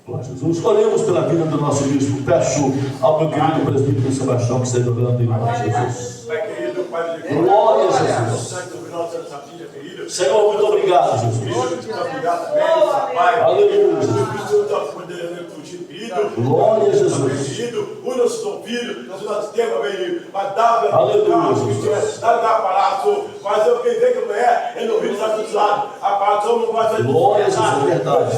Glória a Jesus. Oremos pela vida do nosso bispo. Peço ao meu querido presbítero Sebastião que seja orando em nome de Jesus. Pai querido, Pai de Glória a Jesus. Senhor, muito obrigado, Jesus. Aleluia. Glória a Jesus. Aleluia, Jesus. Mas eu quem vê que mulher, ele não vive dos lados. A paixão não vai ser. Glória a Jesus, é verdade.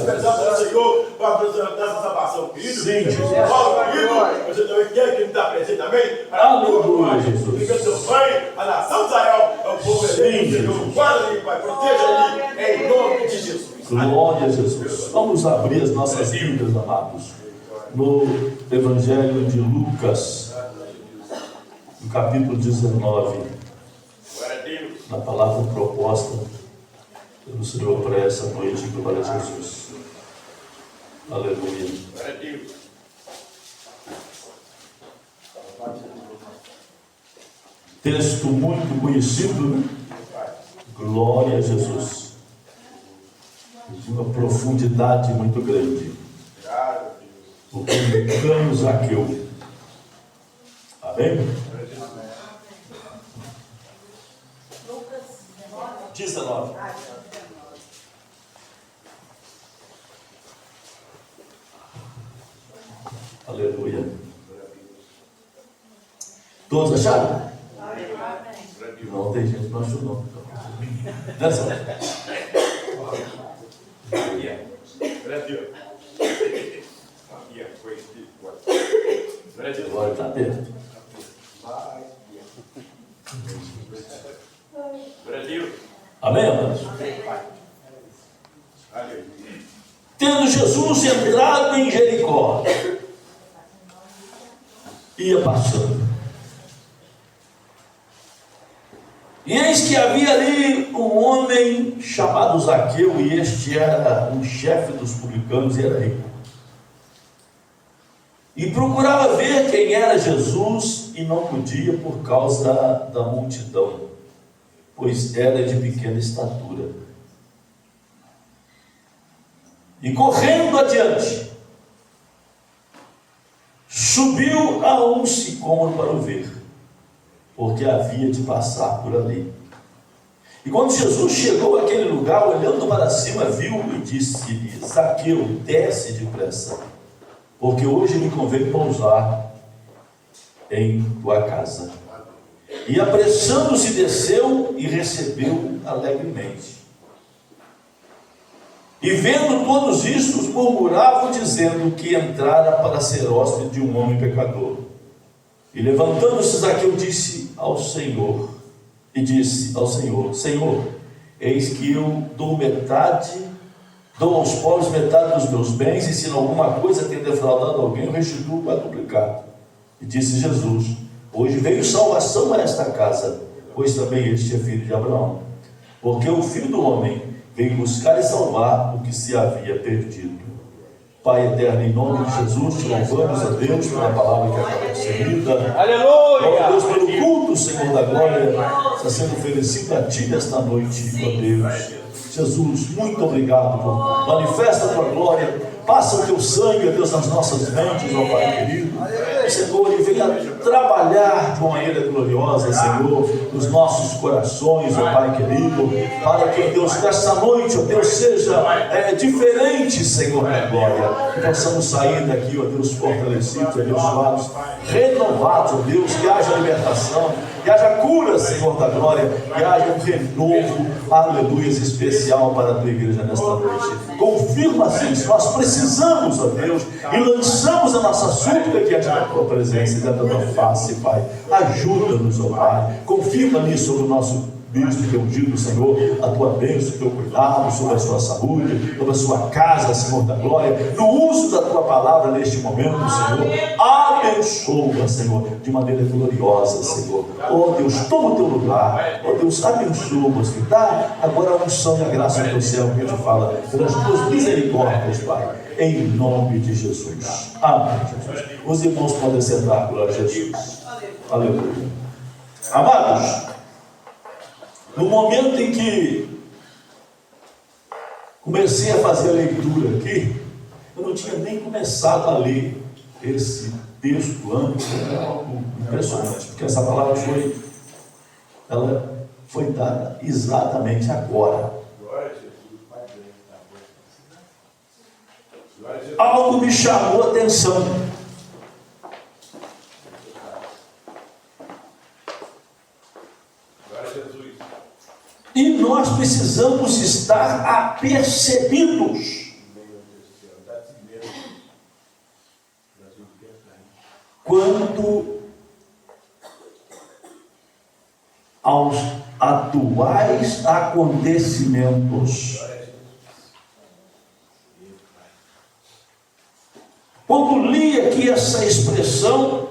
Senhor, para apresentar essa salvação, querido. Sim, Jesus. Querido, você também quer que ele está presente também? Aleluia, Jesus. Porque seu pai, a nação de Israel, é o povo eleito. Senhor, guarda ele, Pai, proteja ele, em nome de Jesus. Glória a Jesus. Vamos abrir as nossas Bíblias, amados, no Evangelho de Lucas, no capítulo 19, na palavra proposta pelo Senhor para essa noite. Glória a Jesus. Aleluia. Texto muito conhecido, né? Glória a Jesus. De uma profundidade muito grande. O publicano Zaqueu. Amém? 19. Aleluia. Todos acharam? Não, tem gente que não achou não. Dessa. Agora está aberto. Amém, amados? Tendo Jesus entrado em Jericó, ia passando. E eis que havia ali um homem chamado Zaqueu, e este era o chefe dos publicanos e era rico. E procurava ver quem era Jesus e não podia por causa da multidão, pois era de pequena estatura. E correndo adiante, subiu a um sicômoro para o ver, porque havia de passar por ali. E quando Jesus chegou àquele lugar, olhando para cima, viu e disse-lhe: Zaqueu, desce depressa, porque hoje me convém pousar em tua casa. E apressando-se desceu e recebeu alegremente. E vendo todos isto, murmuravam, dizendo que entrara para ser hóspede de um homem pecador. E levantando-se Zaqueu disse ao Senhor, Senhor, eis que eu dou aos pobres metade dos meus bens, e se em alguma coisa tenho defraudado alguém, eu restituo quadruplicado. E disse Jesus: hoje veio salvação a esta casa, pois também este é filho de Abraão. Porque o Filho do Homem veio buscar e salvar o que se havia perdido. Pai eterno, em nome de Jesus, te louvamos a Deus pela palavra que acaba de ser lida. Aleluia! Ó Deus, pelo culto, Senhor da glória, está sendo oferecido a Ti nesta noite, ó Deus. Jesus, muito obrigado, por manifesta a Tua glória, passa o Teu sangue, ó Deus, nas nossas mentes, ó Pai querido. Senhor, e venha trabalhar de uma maneira gloriosa, Senhor, nos nossos corações, ó Pai querido, para que, Deus, nessa noite, ó Deus, seja diferente, Senhor da glória, que possamos sair daqui, ó Deus, fortalecidos, abençoados, renovados, ó Deus, que haja libertação, que haja cura, Senhor da glória, que haja um renovo, aleluia, especial para a tua igreja nesta noite. Confirma, Senhor, se nós precisamos, ó Deus, e lançamos a nossa súplica diante da tua presença e da tua face, Pai. Ajuda-nos, ó Pai. Confirma nisso sobre o nosso bispo que é ungido, Senhor, a tua bênção, o teu cuidado sobre a sua saúde, sobre a sua casa, Senhor da glória, no uso da tua palavra neste momento, Senhor. Abençoa, Senhor, de maneira gloriosa, Senhor. Oh Deus, toma o teu lugar. Oh Deus, abençoa, Senhor. Dá agora a unção e a graça do teu céu que te fala, pelas tuas misericórdias, Pai, em nome de Jesus. Amém, Jesus. Os irmãos podem sentar, glória a Jesus. Aleluia. Amados, no momento em que comecei a fazer a leitura aqui, Eu não tinha nem começado a ler esse texto antes. É algo impressionante, porque essa palavra ela foi dada exatamente agora. Algo me chamou a atenção. E nós precisamos estar apercebidos quanto aos atuais acontecimentos. Quando li aqui essa expressão,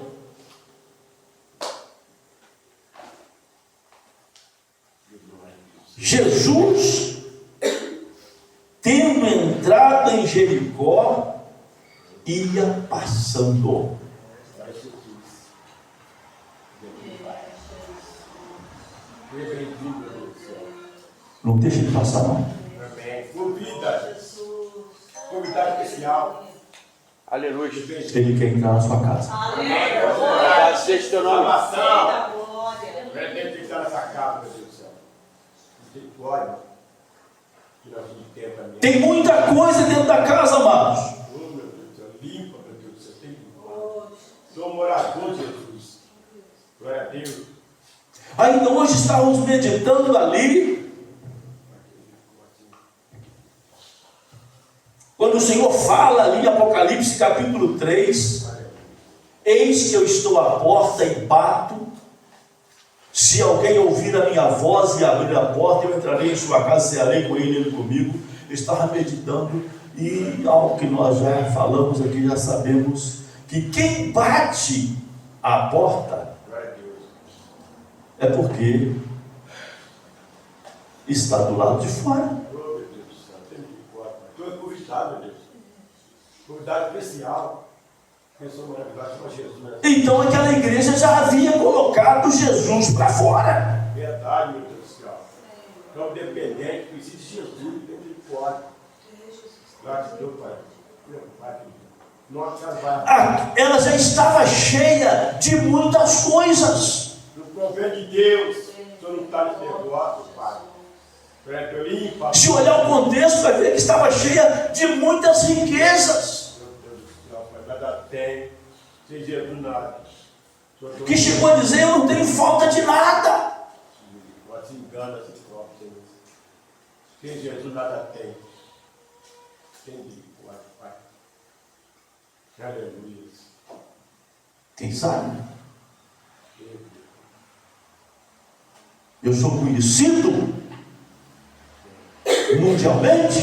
Jesus, tendo entrado em Jericó, ia passando. Não deixa de passar, não. Convidado especial. Aleluia. Ele quer entrar na sua casa. Louvado seja teu nome. Pretende ficar nessa casa, meu Deus do céu. Glória. Tem muita coisa dentro da casa, amados. Oh, meu Deus do céu. Limpa, meu Deus do céu. Tem glória. Sou morador, Jesus. Glória a Deus. Ainda hoje estávamos meditando ali. Quando o Senhor fala ali em Apocalipse capítulo 3, eis que eu estou à porta e bato. Se alguém ouvir a minha voz e abrir a porta, eu entrarei em sua casa, cearei com ele, ele comigo. Eu estava meditando e algo que nós já falamos aqui, já sabemos, que quem bate a porta é porque está do lado de fora. Oh, meu Deus do céu. Tem que glória. Estou convidado, meu Deus. Convidado especial. Pessoa maravilhosa, chama Jesus, né? Então aquela igreja já havia colocado Jesus para fora. Verdade, meu Deus do céu. Então, dependente, precisa de Jesus, tem que glória. Graças a Deus, Pai. Meu Pai, nossa casa vai. Ela já estava cheia de muitas coisas. No governo de Deus, o Senhor não está nesse negócio, Pai. Limpa. Se olhar o contexto, vai ver que estava cheia de muitas riquezas. Nada tem, sem Jesus nada. Que chegou a dizer: eu não tenho falta de nada. Se engana se próprio, Senhor. Sem Jesus nada tem. Entendi, Pai. Aleluia. Quem sabe? Eu sou conhecido mundialmente.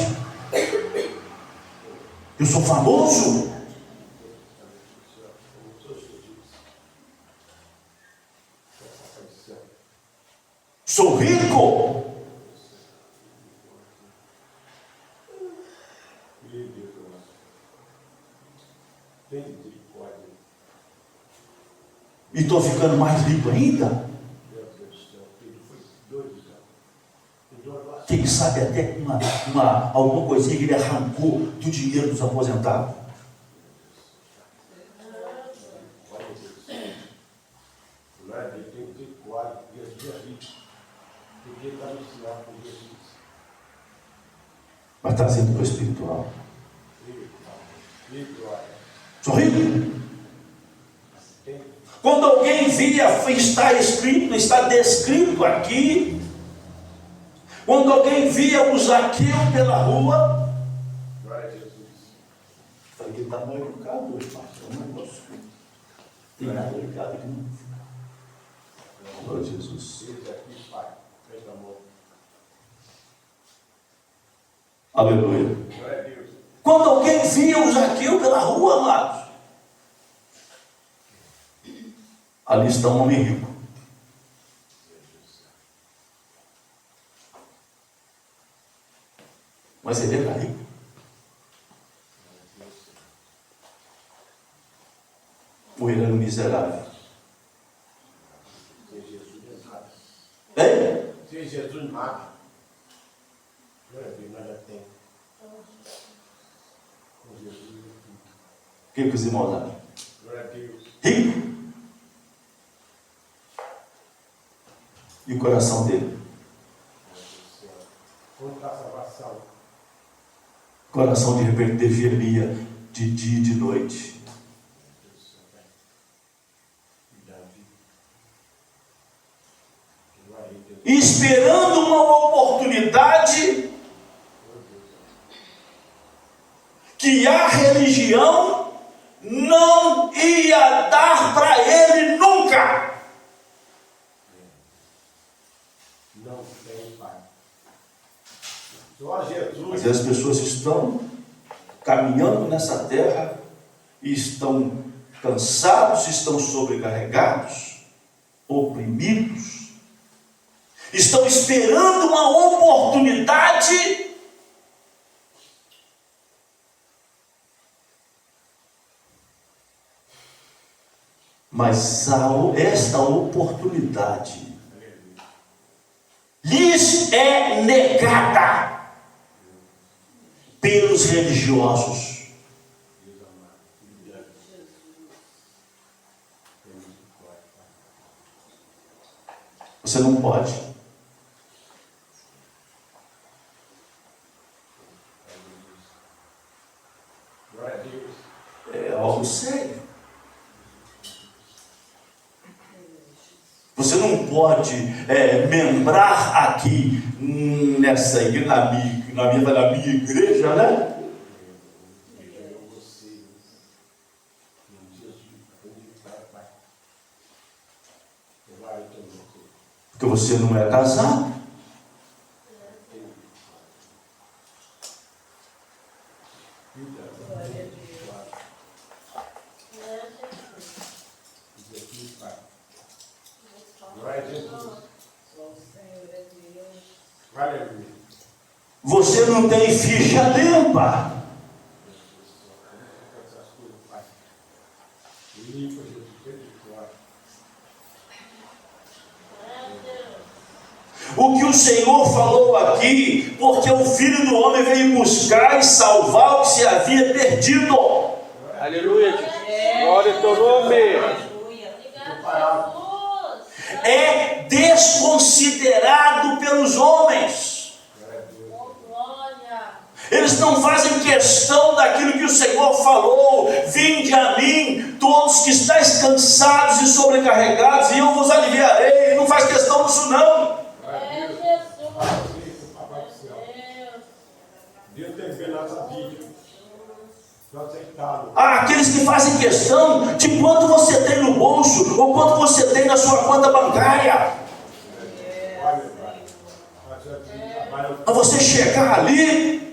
Eu sou famoso. Sou rico. E estou ficando mais rico ainda. Quem sabe até alguma coisinha que ele arrancou do dinheiro dos aposentados. Mas trazendo para o espiritual. Sou rico. Quando alguém via, está escrito, está descrito aqui. Quando alguém via o Zaqueu pela rua. Glória a Jesus. Falei que ele está mal educado hoje, pastor. Não tem nada ligado aqui, não. Glória a Jesus. Aleluia. Quando alguém via o Zaqueu pela rua, amados, ali está um homem rico. Mas ele era rico. Ou ele era um miserável? Hein? Sem Jesus nada. Nada tem. Com Jesus. O que os irmãos acham? Glória a Deus. Rico. E o coração dele? Onde está a salvação? Coração de repente de gemia de dia e de noite. Esperando uma oportunidade que a religião não ia dar para ele nunca. Não tem pai. Só Jesus. Mas as pessoas estão caminhando nessa terra e estão cansados, estão sobrecarregados, oprimidos, estão esperando uma oportunidade mas esta oportunidade lhes é negada pelos religiosos. Você não pode. Glória a Deus. É algo sério. Você não pode membrar aqui nessa igreja, na minha igreja, né? Porque você não é casado. Você não tem ficha limpa. O que o Senhor falou aqui, porque o Filho do Homem veio buscar e salvar o que se havia perdido. Aleluia. Glória ao teu nome. É desconsiderado pelos homens. Eles não fazem questão daquilo que o Senhor falou. Vinde a mim, todos que estáis cansados e sobrecarregados, e eu vos aliviarei. Não faz questão disso não. Deus tem que ver nossa vida. Aqueles que fazem questão de quanto você tem no bolso ou quanto você tem na sua conta bancária. Para você chegar ali,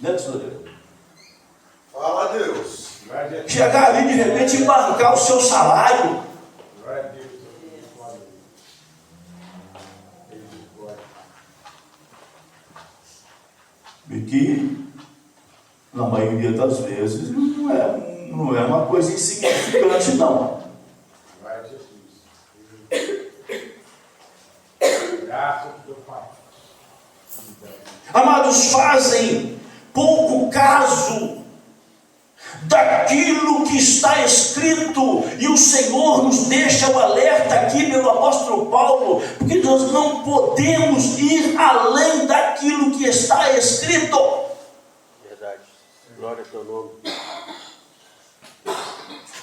né, tesouro? Fala, Deus. Chegar ali de repente e bancar o seu salário. E que, na maioria das vezes, não é uma coisa insignificante, não. Amados, fazem pouco caso daquilo que está escrito, e o Senhor nos deixa o alerta aqui pelo apóstolo Paulo, porque nós não podemos ir além daquilo que está escrito. Verdade. Glória ao teu nome.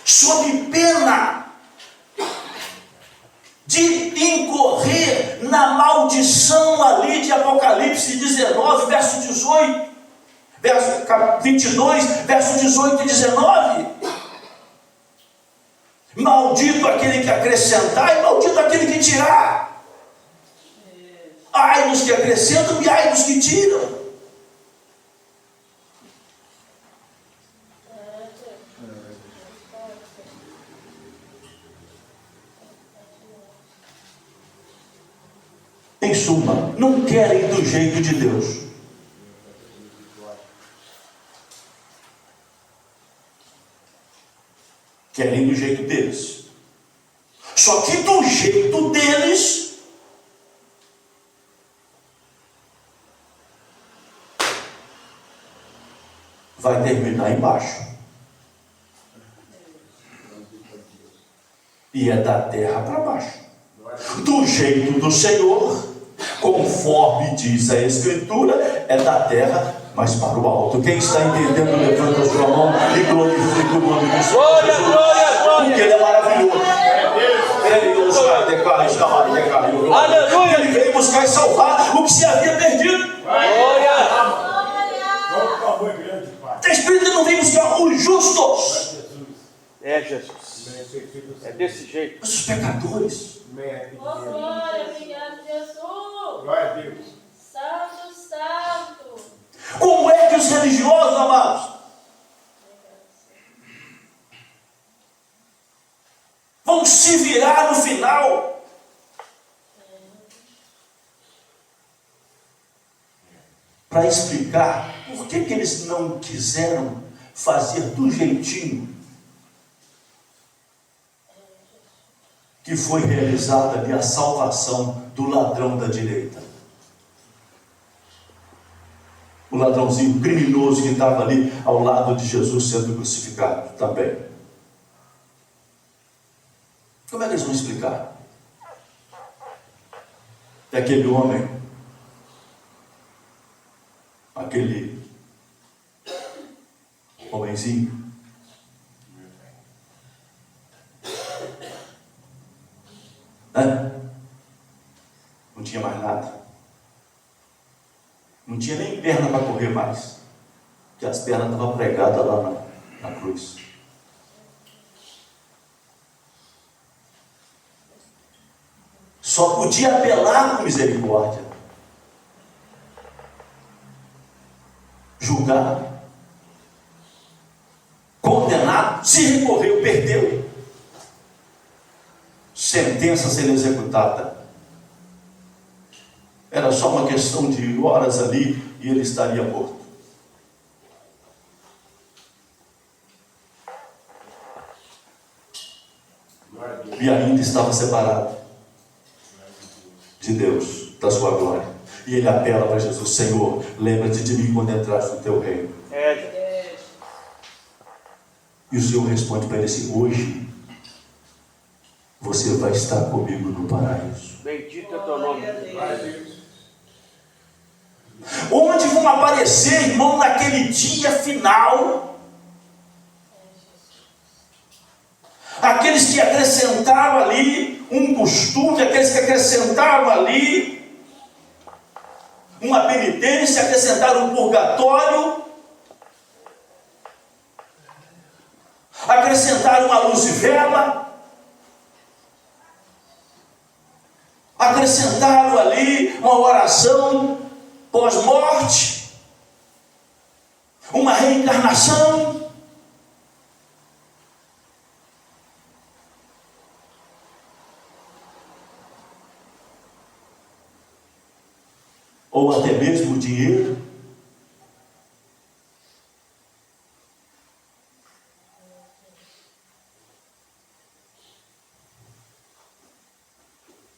Sob pena de incorrer na maldição ali de Apocalipse 19, verso 18. Verso 22, verso 18 e 19. Maldito aquele que acrescentar e maldito aquele que tirar. Ai dos que acrescentam e ai dos que tiram. Em suma, não querem do jeito de Deus. Querem do jeito deles. Só que do jeito deles vai terminar embaixo. E é da terra para baixo. Do jeito do Senhor, conforme diz a Escritura, é da terra, mas para o alto. Quem está entendendo, levanta a sua mão e glorifica o nome do Senhor. Glória, glória, glória. Porque Ele é maravilhoso. Aleluia. Ele veio buscar e salvar o que se havia perdido. Glória. Vamos para o amor grande, Pai. O Espírito não veio buscar os justos, É, Jesus. É desse jeito. mas os pecadores. Glória, obrigado, Jesus. Glória a Deus. Santo, santo. Como é que os religiosos, amados, vão se virar no final? Para explicar por que eles não quiseram fazer do jeitinho que foi realizada ali a salvação do ladrão da direita. O ladrãozinho criminoso que estava ali ao lado de Jesus sendo crucificado também. Como é que eles vão explicar? É aquele homem, aquele homenzinho, não tinha mais nada, não tinha nem perna para correr mais, porque as pernas estavam pregadas lá na cruz. Só podia apelar com misericórdia, julgado, condenado, se recorreu, perdeu, sentença sendo executada. Era só uma questão de horas ali e ele estaria morto. E ainda estava separado de Deus, da sua glória. E ele apela para Jesus: Senhor, lembra-te de mim quando entraste no teu reino. E o Senhor responde para ele assim: hoje você vai estar comigo no paraíso. Bendito é teu nome. Onde vão aparecer, irmão, naquele dia final, aqueles que acrescentaram ali um costume, aqueles que acrescentaram ali uma penitência, acrescentaram um purgatório, acrescentaram uma luz de vela, acrescentaram ali uma oração pós-morte, uma reencarnação. Ou até mesmo o dinheiro.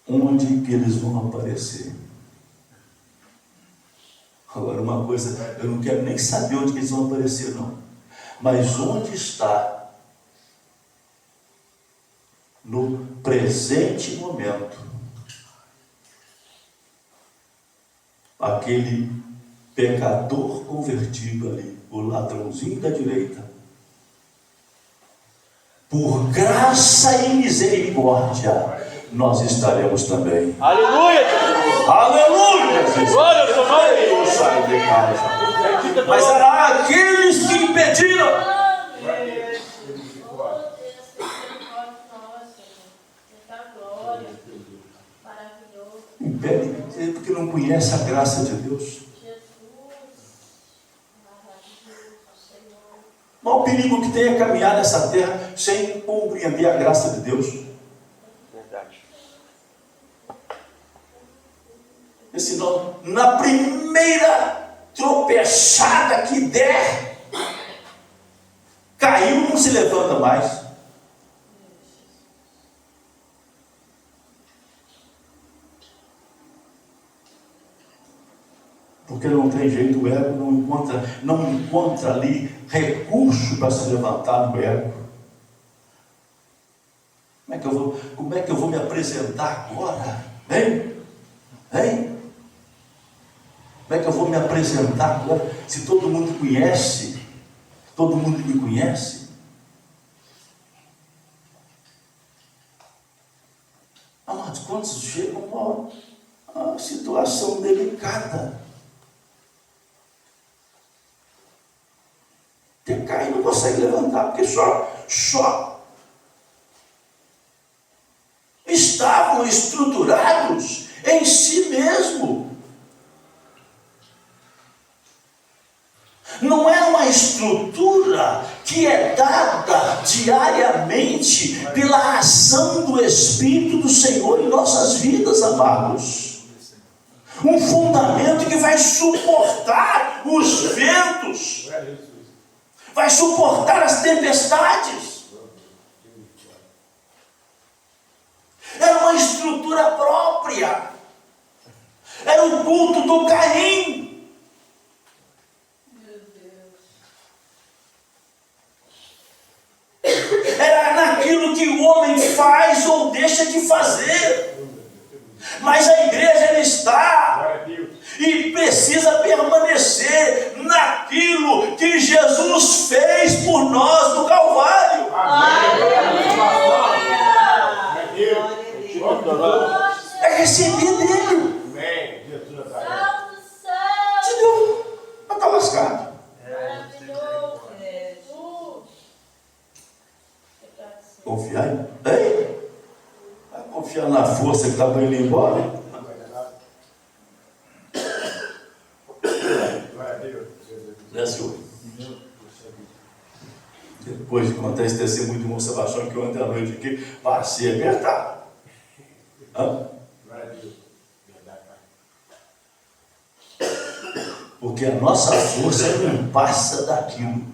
Onde que eles vão aparecer? Agora, uma coisa, eu não quero nem saber onde que eles vão aparecer, não. Mas onde está, no presente momento, aquele pecador convertido ali, o ladrãozinho da direita, por graça e misericórdia, nós estaremos também. Aleluia. Aleluia, Jesus. Glória ao teu nome. Eu saio de casa. Bendito é teu Mas nome. será aqueles que impediram? Impede porque não conhece a graça de Deus. Mas o perigo que tem é caminhar nessa terra sem compreender a graça de Deus. Verdade. E senão, na primeira tropeçada que der, caiu, não se levanta mais. Porque Porque não tem jeito, o ego não encontra ali recurso para se levantar no ego. Como é que eu vou me apresentar agora? Hein? Como é que eu vou me apresentar agora se todo mundo conhece? Todo mundo me conhece? Amados, quantos chegam a uma situação delicada? Até cai e não consegue levantar, porque só estavam estruturados em si mesmo. Não é uma estrutura que é dada diariamente pela ação do Espírito do Senhor em nossas vidas, amados. Um fundamento que vai suportar os ventos, vai suportar as tempestades. Era uma estrutura própria. Era o culto do Caim. Era naquilo que o homem faz ou deixa de fazer. Mas a igreja ela está e precisa permanecer naquilo que Jesus fez por nós no Calvário. É receber dele. Senão, não está lascado. Confiar em bem? Vai confiar na força que está para ele ir embora? Né, senhor? Depois de contar esse testemunho do irmão Sebastião, que ontem à noite aqui passei apertado. Porque a nossa força não passa daquilo.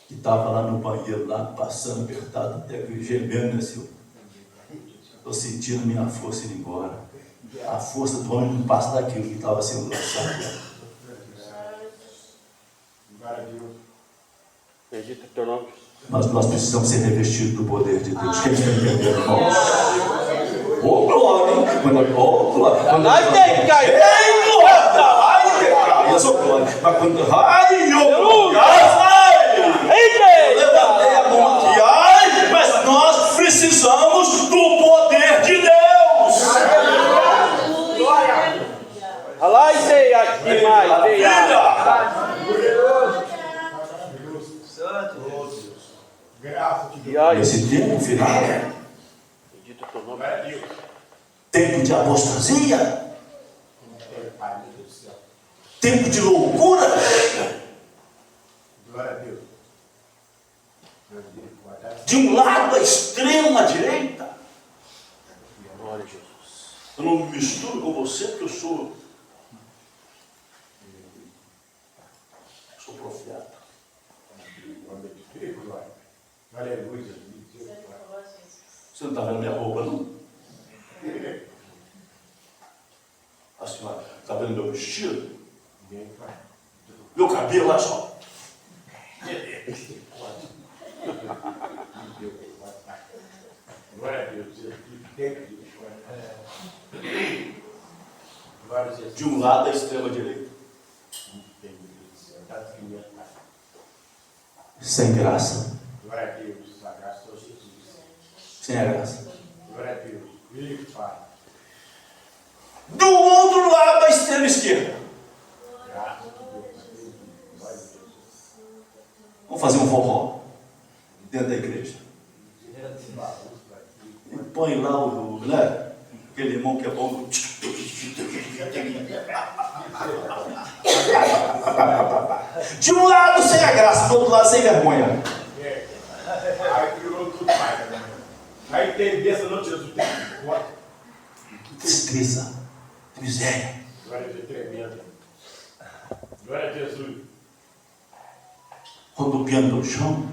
Que estava lá no banheiro, lá passando apertado, até que gemendo, né, Senhor? Estou sentindo minha força indo embora. A força do homem não passa daquilo que estava sendo lançado. Bendito teu nome. Mas nós precisamos ser revestidos do poder de Deus. Quem está entendendo, irmãos? Ô glória, hein? Ô glória. Nós tem que cair. Ei, glória! Ai, que isso, glória. Mas quando. Ai, eu levantei a mão aqui. Ai, mas nós precisamos do poder de Deus. Alá e tem aqui mais. Esse tempo final, Bendito teu nome. tempo de apostasia, tempo de loucura. De um lado, a extrema direita. Glória a Jesus. Eu não me misturo com você, porque eu sou profeta. Você não está vendo minha roupa, não? A senhora está vendo meu vestido? Meu cabelo, olha só. De um lado, a extrema direita. Sem graça. Sem a graça. Do outro lado, a extrema esquerda. Vamos fazer um forró dentro da igreja. E põe lá né? Aquele irmão que é bom. De um lado sem a graça, do outro lado sem vergonha. Aí virou tudo mais. Aí tem dessa noite Jesus tem Tristeza, miséria. Glória a Deus, tremenda. Glória a Jesus. Rodopiando no chão.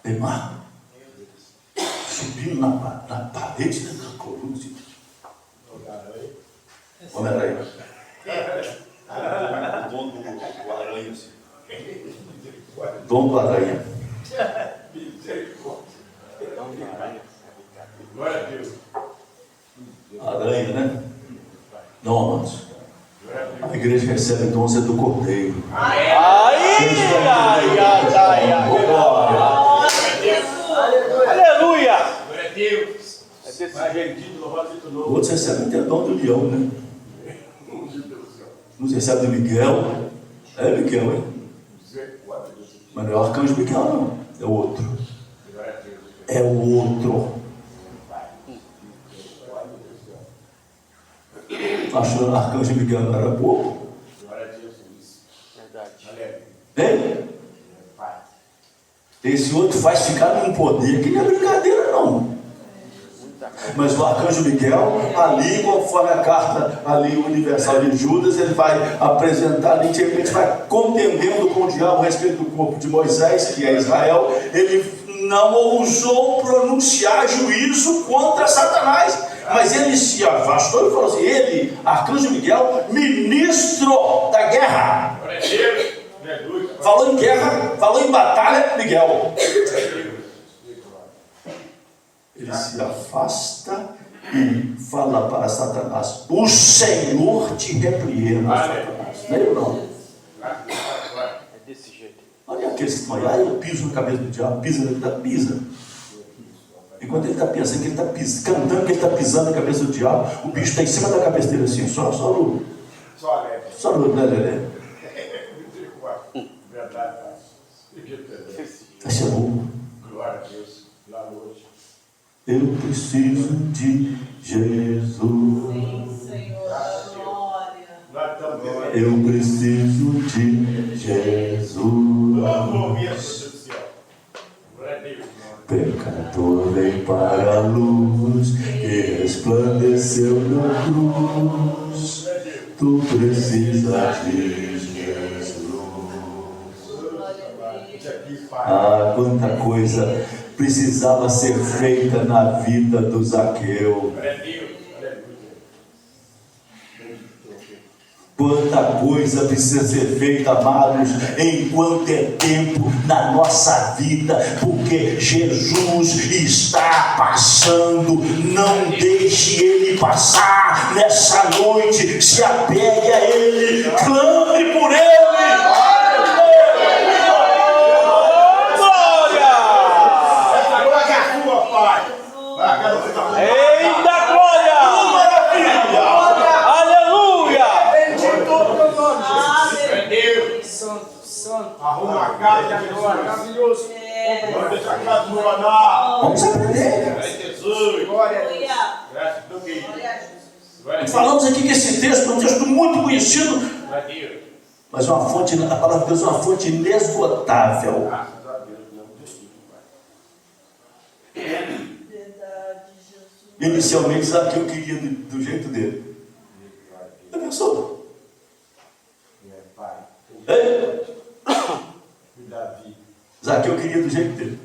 Demar. subindo na parede da coluna. Homem-Aranha. O dono do aranha. Assim. Dono do aranha. Glória a Deus. Aranha, né? Não, amados. A igreja recebe dons do Cordeiro. Aleluia! Glória a Deus. É desse Vai jeito. bendito, louvado seja o teu nome. Outros recebem até dom do leão, né? Uns recebem do Miguel. É Miguel, hein? Mas não é o arcanjo Miguel, não. É o outro. É o outro. Achou o arcanjo Miguel não era pouco? Glória a Deus, isso. Verdade. Hein? Esse outro faz ficar num poder que não é brincadeira, não. Mas o arcanjo Miguel, ali, conforme a carta ali universal de Judas, ele vai apresentar, ali, de repente vai contendendo com o diabo a respeito do corpo de Moisés, que é Israel. Ele não ousou pronunciar juízo contra Satanás, mas ele se afastou e falou assim: ele, arcanjo Miguel, ministro da guerra. Glória a Deus. Aleluia. Falou em guerra, falou em batalha, Miguel. Ele se afasta e fala para Satanás: o Senhor te repreenda, Satanás. Não é eu, não. É desse jeito. Olha aqueles que estão aí, eu piso na cabeça do diabo, pisa. Enquanto ele está pensando que ele está pisando, cantando que ele está pisando na cabeça do diabo, o bicho está em cima da cabeça dele assim, só no lelé. Verdade. Está sendo. Glória a Deus. Lá hoje. Eu preciso de Jesus. Sim, Senhor da glória. Nós estamos vendo. Eu preciso de Jesus. Vamos ouvir a coisa do céu. Glória a Deus. Pecador veio para a luz e resplandeceu na cruz. Tu precisas de Jesus. Ah, quanta coisa precisava ser feita na vida do Zaqueu. Glória a Deus. Aleluia. Quanta coisa precisa ser feita, amados, enquanto é tempo na nossa vida, porque Jesus está passando. Não deixe ele passar nessa noite. Se apegue a ele, clame por ele. Eita glória! Maravilha! Aleluia! Santo. Arruma a casa agora. Maravilhoso. Vamos deixar a casa do andar. Vamos aprender. Glória a Jesus. Glória. Graças a Deus. Glória a Jesus. Glória a Deus. Falamos aqui que esse texto é um texto muito conhecido, Glória a Deus. mas uma fonte, a palavra de Deus é uma fonte inesgotável. Graças a Deus. Não tem Verdade, Jesus. Inicialmente, Zaqueu queria do jeito dele. Já pensou? Pai. Ei, Davi. Zaqueu queria do jeito dele.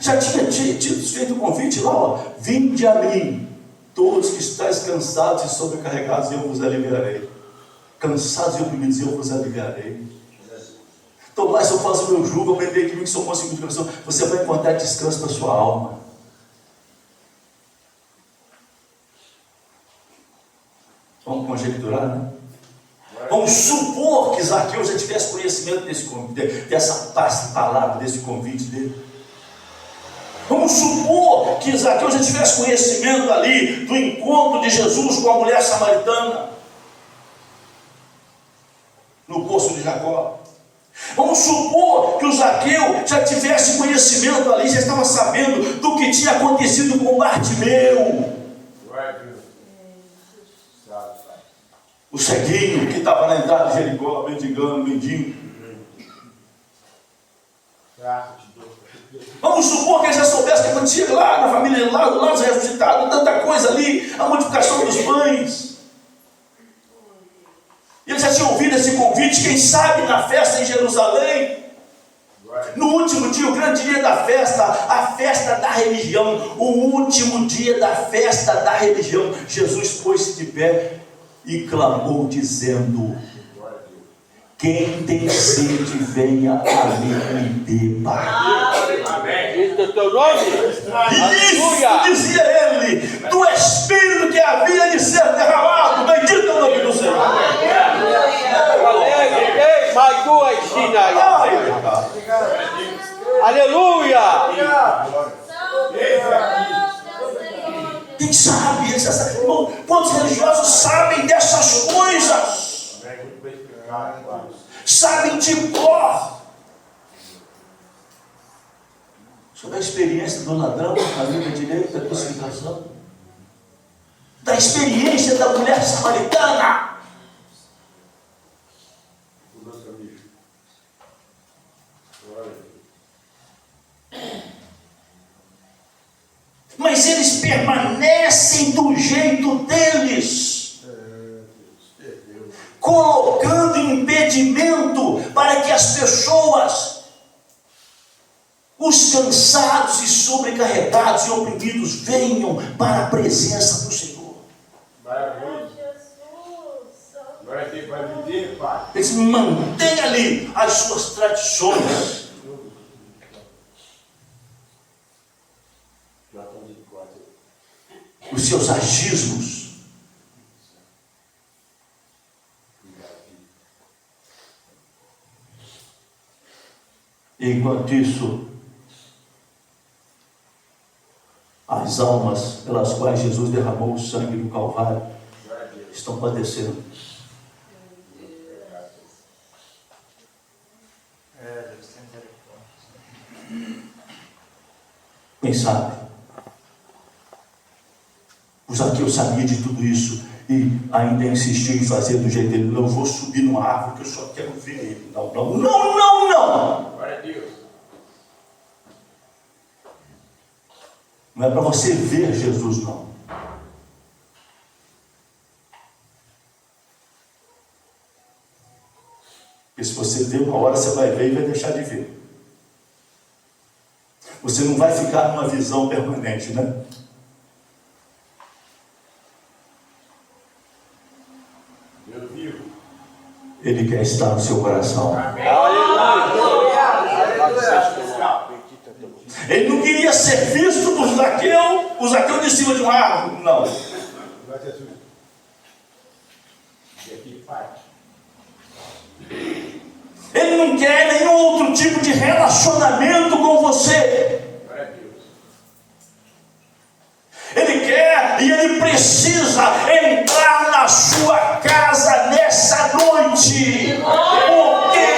Já tinha feito o convite lá, ó. Vinde a mim, todos que estáis cansados e sobrecarregados, eu vos aliviarei. Cansados e oprimidos, eu vos aliviarei. Tomai se eu faço o meu jugo, aprendei que sou conseguido de coração. Você vai encontrar descanso para a sua alma. Vamos conjecturar, né? Vamos supor que Zaqueu já tivesse conhecimento dessa palavra, desse convite dele. Vamos supor que Zaqueu já tivesse conhecimento ali do encontro de Jesus com a mulher samaritana no poço de Jacó. Vamos supor que o Zaqueu já tivesse conhecimento ali, já estava sabendo do que tinha acontecido com Bartimeu, o ceguinho que estava na entrada de Jericó, mendigo. Vamos supor que ele já soubesse o que acontecia lá na família de Lázaro ressuscitado, tanta coisa ali, a multiplicação dos pães. Ele já tinha ouvido esse convite, quem sabe na festa em Jerusalém. No último dia, o grande dia da festa, a festa da religião, o último dia da festa da religião, Jesus pôs-se de pé e clamou dizendo: quem tem sede, venha a mim e beba. Amém. Cristo é teu nome. Isso dizia ele, do Espírito que havia de ser derramado. Bendito é o nome do Senhor. Alegre, ei, mais duas sinais. Aleluia. Quem sabe? Quantos religiosos sabem dessas coisas? Sabem de cor. Sobre a experiência do ladrão, da vida direita, da crucificação, da experiência da mulher samaritana. Mas eles permanecem do jeito deles, colocando impedimento para que as pessoas, os cansados e sobrecarregados e oprimidos, venham para a presença do Senhor. Eles mantêm ali as suas tradições. Os seus agismos. E enquanto isso, as almas pelas quais Jesus derramou o sangue do Calvário estão padecendo. Quem sabe? O Zaqueu sabia de tudo isso e ainda insistiu em fazer do jeito dele. Não, eu vou subir numa árvore que eu só quero ver ele. Não, não, não, não, não. Glória a Deus. Não é para você ver Jesus, não. Porque se você ver uma hora, você vai ver e vai deixar de ver. Você não vai ficar numa visão permanente, né? Ele quer estar no seu coração. Ele não queria ser visto por Zaqueu, o Zaqueu de cima de uma árvore. Não. Ele não quer nenhum outro tipo de relacionamento com você. Ele quer e ele precisa entrar na sua casa nessa noite. Porque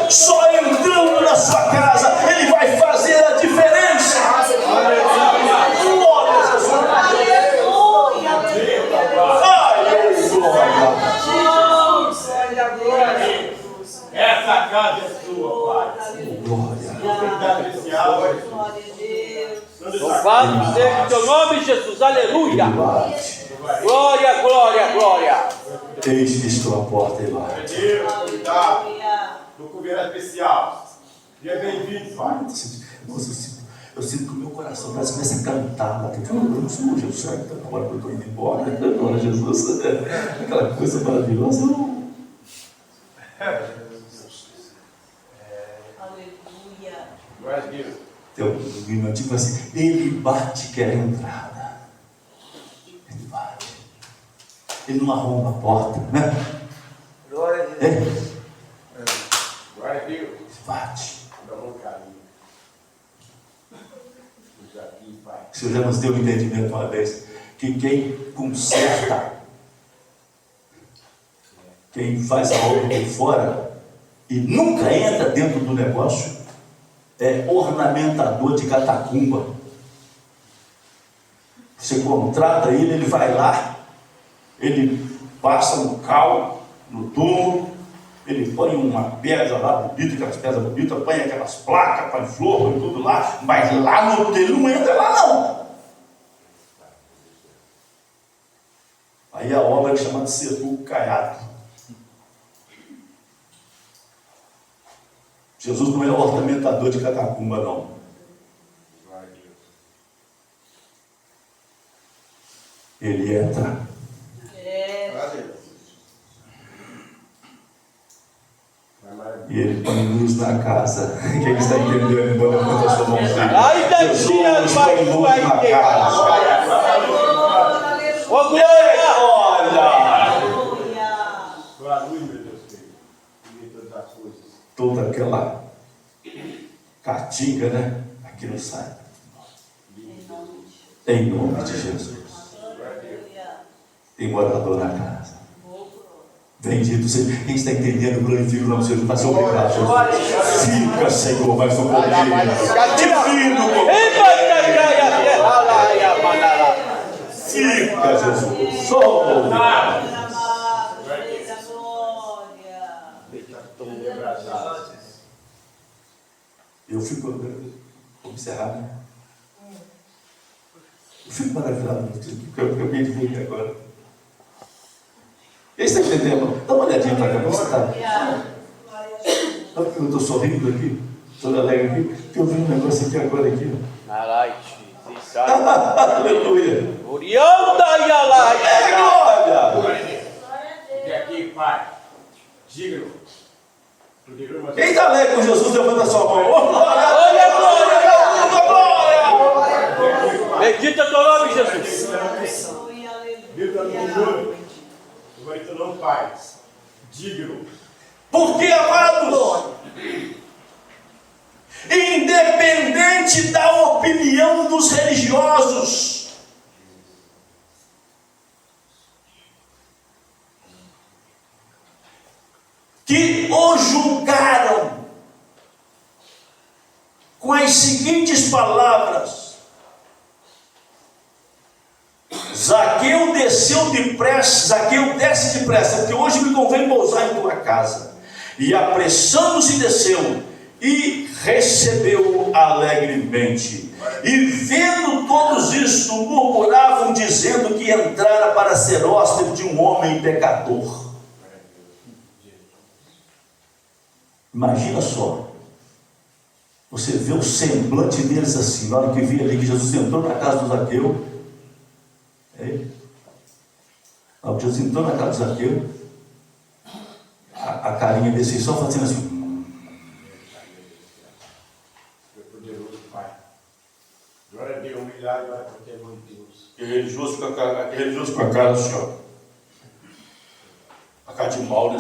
só entrando na sua casa ele vai fazer a diferença. Glória a Jesus. Aleluia. Essa casa é sua, Pai. Glória. Louvado seja o teu nome, Jesus. Aleluia. Glória, glória, glória. Eis que estou à porta e bate. Deus, cuidado. Estou com cobertura especial. Seja bem-vindo, Pai. Nossa, eu sinto que o meu coração parece que começa a cantar lá dentro. Eu não sou Jesus, sabe? Então, agora que eu estou indo embora, glória a Jesus. Aquela coisa maravilhosa. Aleluia. Glória a Deus. Tem um irmão tipo assim: ele bate quer entrada. Ele bate. Ele não arromba a porta, né? Glória a Deus. Glória a Deus. Ele bate. Dá um carinho. Aqui, Pai. O Senhor já nos deu um entendimento uma vez que quem conserta, quem faz a obra por fora e nunca entra dentro do negócio, é ornamentador de catacumba. Você contrata ele, ele vai lá, ele passa um cal no túmulo, ele põe uma pedra lá bonita, aquelas pedras bonitas, põe aquelas placas, põe flor, põe tudo lá, mas lá no ele não entra lá não. Aí a obra é chamada Sepulcro Caiado. Jesus não é ornamentador de catacumba, não. Ele entra. E ele põe luz na casa. Quem está entendendo? Então levanta a sua mãozinha. Ainda tinha Jesus põe luz na casa. Ô glória! Aleluia. Foi a luz, meu Deus, que vê todas as coisas. Toda aquela catinga, né? Aquilo sai. Em nome de Jesus. Tem morador na casa. Bendito seja. Quem está entendendo, glorifica o nome do Senhor. Está sendo obrigado, Jesus. Fica, Senhor, mais um pouquinho. Divino. Fica, Jesus. Só obrigado. Eu fico, vamos encerrar, né? Eu fico maravilhado com o que eu acabei de ver agora. Quem está entendendo? Dá uma olhadinha para cá, você está. Eu estou sorrindo aqui, estou alegre aqui, porque eu vi um negócio aqui agora aqui. Aleluia. Glória. E aqui, Pai, digno. Quem está alegre com Jesus, levanta a sua mão. Glória. Bendito é teu nome, Jesus. Deus está no mundo. Agora então não, Pai. Digno. Porque, amados, independente da opinião dos religiosos, que o julgaram com as seguintes palavras: Zaqueu desceu depressa, Zaqueu desce depressa, porque hoje me convém pousar em tua casa. E apressando-se desceu e recebeu alegremente. E vendo todos isto, murmuravam, dizendo que entrara para ser hóspede de um homem pecador. Imagina só, você vê o semblante deles assim, na hora que via ali que Jesus entrou na casa do Zaqueu. Na hora que Jesus entrou na casa do Zaqueu, a carinha desse só fazendo assim. Meu poderoso Pai. Glória a Deus, humilhado, glória a Deus, Deus. Aquele religioso com a cara assim, ó. A cara de mal, né?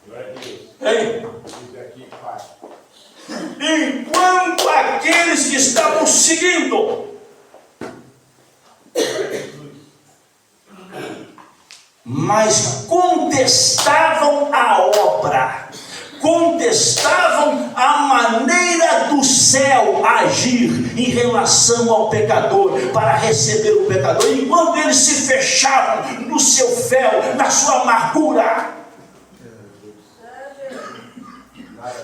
Glória a Deus. Ei! Diz aqui, Pai. Enquanto aqueles que estavam seguindo mas contestavam a obra, contestavam a maneira do céu agir em relação ao pecador, para receber o pecador, enquanto eles se fechavam no seu fel, na sua amargura.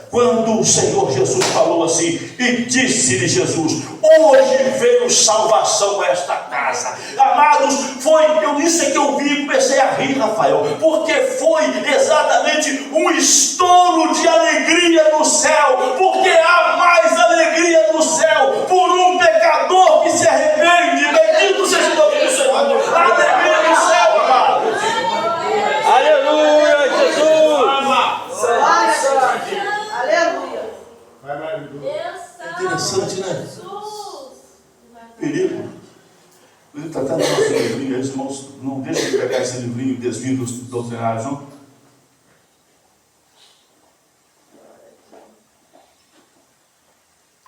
Quando o Senhor Jesus falou assim, e disse-lhe Jesus: hoje veio salvação a esta casa. Amados, isso é que eu vi e comecei a rir, Rafael, porque foi exatamente um estouro de alegria no céu, porque há mais alegria no céu por um pecador que se arrepende. Bendito seja o nome do Senhor. A alegria do céu, amados. Aleluia, Jesus. Interessante, né? Perigo. Ele está até no nosso livrinho, irmãos, não deixem de pegar esse livrinho, Desvio dos Doutrinários, não?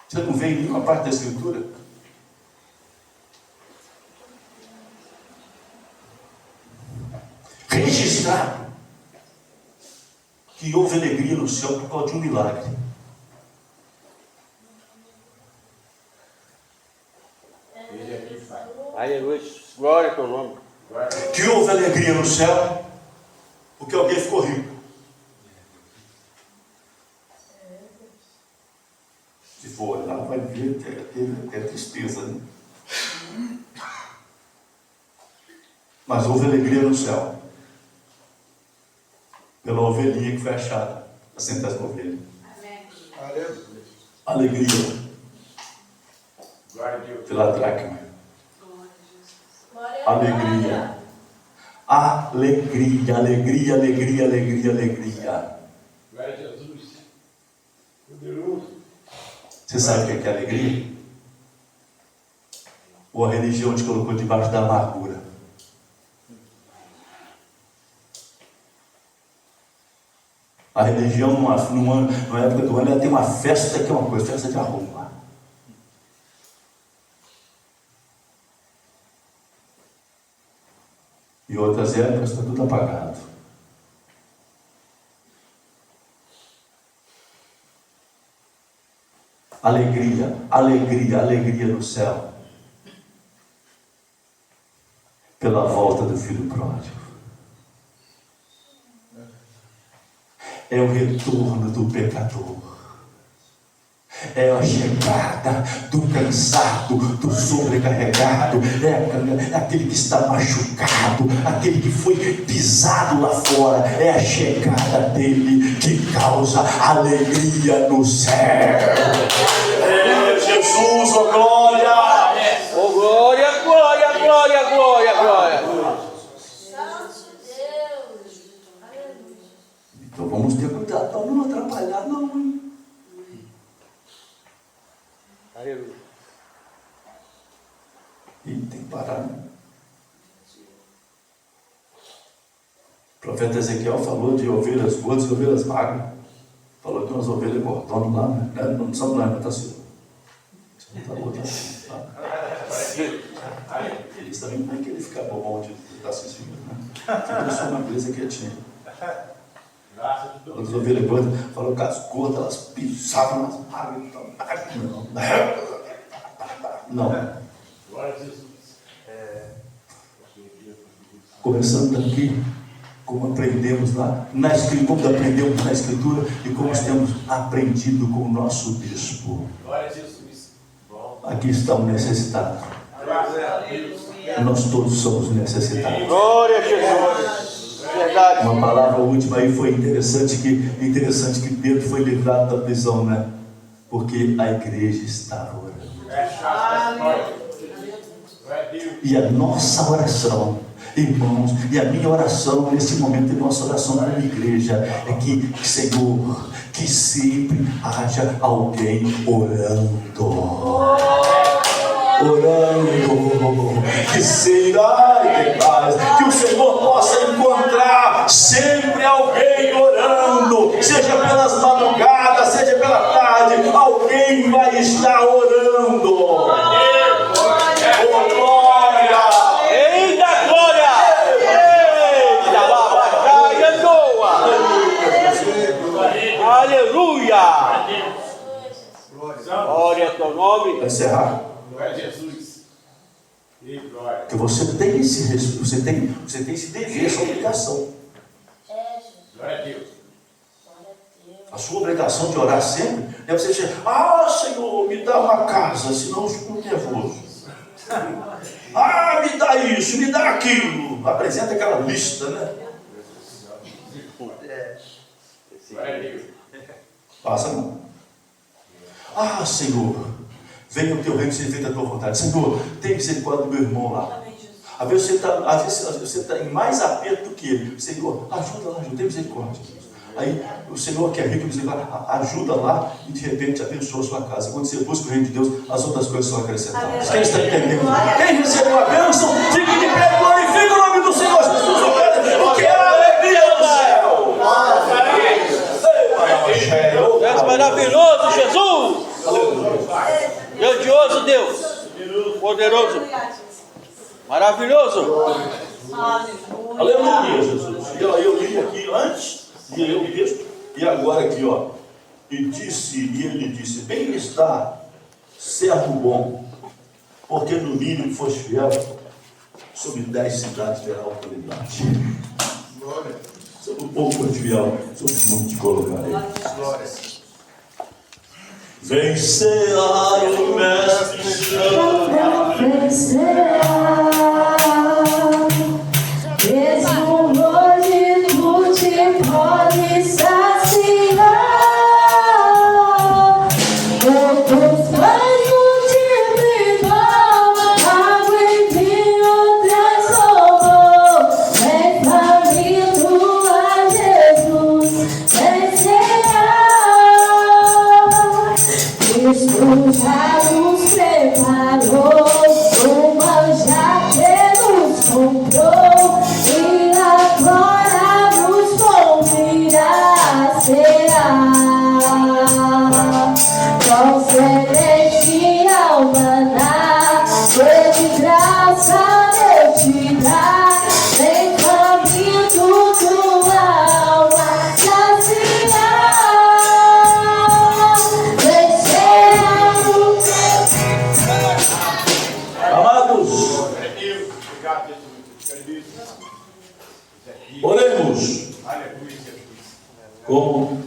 Você não vê em nenhuma parte da Escritura? Registrado que houve alegria no céu por causa de um milagre. Aleluia, glória ao teu nome. Que houve alegria no céu porque alguém ficou rico. Se for olhar, vai ver que teve até tristeza, né? Mas houve alegria no céu pela ovelha ovelhinha que foi achada, a centésima ovelha. Aleluia. Alegria Glória a Deus. pela dracma. Alegria. Alegria, alegria, alegria, alegria, alegria. Glória a Jesus. Poderoso. Você sabe o que é alegria? Ou a religião te colocou debaixo da amargura? A religião, numa época do ano, ela tem uma festa que é uma coisa, festa de arruma. E outras épocas está tudo apagado. Alegria, alegria, alegria no céu. Pela volta do filho pródigo. É o retorno do pecador. É a chegada do cansado, do sobrecarregado. É aquele que está machucado, aquele que foi pisado lá fora. É a chegada dele que causa alegria no céu. É Jesus, oh glória! Oh, glória, glória, glória, glória, glória. Então vamos ter cuidado para não atrapalhar, não, hein? Aleluia. E tem que parar, né? O profeta Ezequiel falou de ovelhas gordas e ovelhas magras. Falou de umas ovelhas gordonas lá, né? Não são lá, mas está assim. Está outra assim, tá? Eles também não é que ele fica bobão de estar assistindo, né? Fica só uma coisa quietinha. As ovelhas gordas, falou que as gordas, elas pisavam nas magras. Não. Glória a Jesus. Começando daqui, como aprendemos lá na Escritura, como aprendemos na Escritura e como temos aprendido com o nosso bispo. Glória a Jesus. Bom. Aqui está o necessitado. Glória a Deus. Nós todos somos necessitados. Glória a Jesus. Verdade. Uma palavra última aí foi interessante que Pedro foi livrado da prisão, né? Porque a igreja estava orando. É chato. Glória a Deus. E a nossa oração, irmãos, e a minha oração nesse momento, e nossa oração como igreja, é que, Senhor, que sempre haja alguém orando. Que será que o Senhor possa encontrar sempre alguém orando, seja pelas madrugadas, seja pela tarde, alguém vai estar orando. Oh, glória! Eita glória! Eita babacai andoa! Aleluia! Glória ao teu nome. Para encerrar, Glória a Jesus. E glória. que você tem esse dever, essa obrigação. Glória a Deus. A sua obrigação de orar sempre deve ser: Senhor, me dá uma casa, senão eu fico nervoso. Me dá isso, me dá aquilo. Apresenta aquela lista, né? Glória a Deus. Passa não. Senhor, venha o teu reino, seja feita a tua vontade. Senhor, tem misericórdia do meu irmão lá. Às vezes você está em mais aperto do que ele. Senhor, ajuda lá, tem misericórdia. Aí o Senhor, que é rico, ajuda lá e de repente abençoa a sua casa. Quando você busca o reino de Deus, as outras coisas são acrescentadas. Quem está entendendo? Quem recebeu a bênção, fique de pé, glorifique o nome do Senhor. As pessoas não querem, porque é a alegria do céu. Tu és maravilhoso, Jesus! Grandioso Deus! Poderoso! Maravilhoso! Aleluia, Jesus. E eu li aqui antes, e eu o texto, e agora aqui, ó. E ele disse: bem está, servo bom, porque no mínimo foste fiel, sobre 10 cidades terá autoridade. Glória. Sobre um pouco foste fiel, sobre muito te colocarei. Glória. Vencerá o mestre chama. Mesmo hoje tu te podes Pão celestial maná, de graça eu te dar, vem caminho tua alma saciar. Amados, oremos com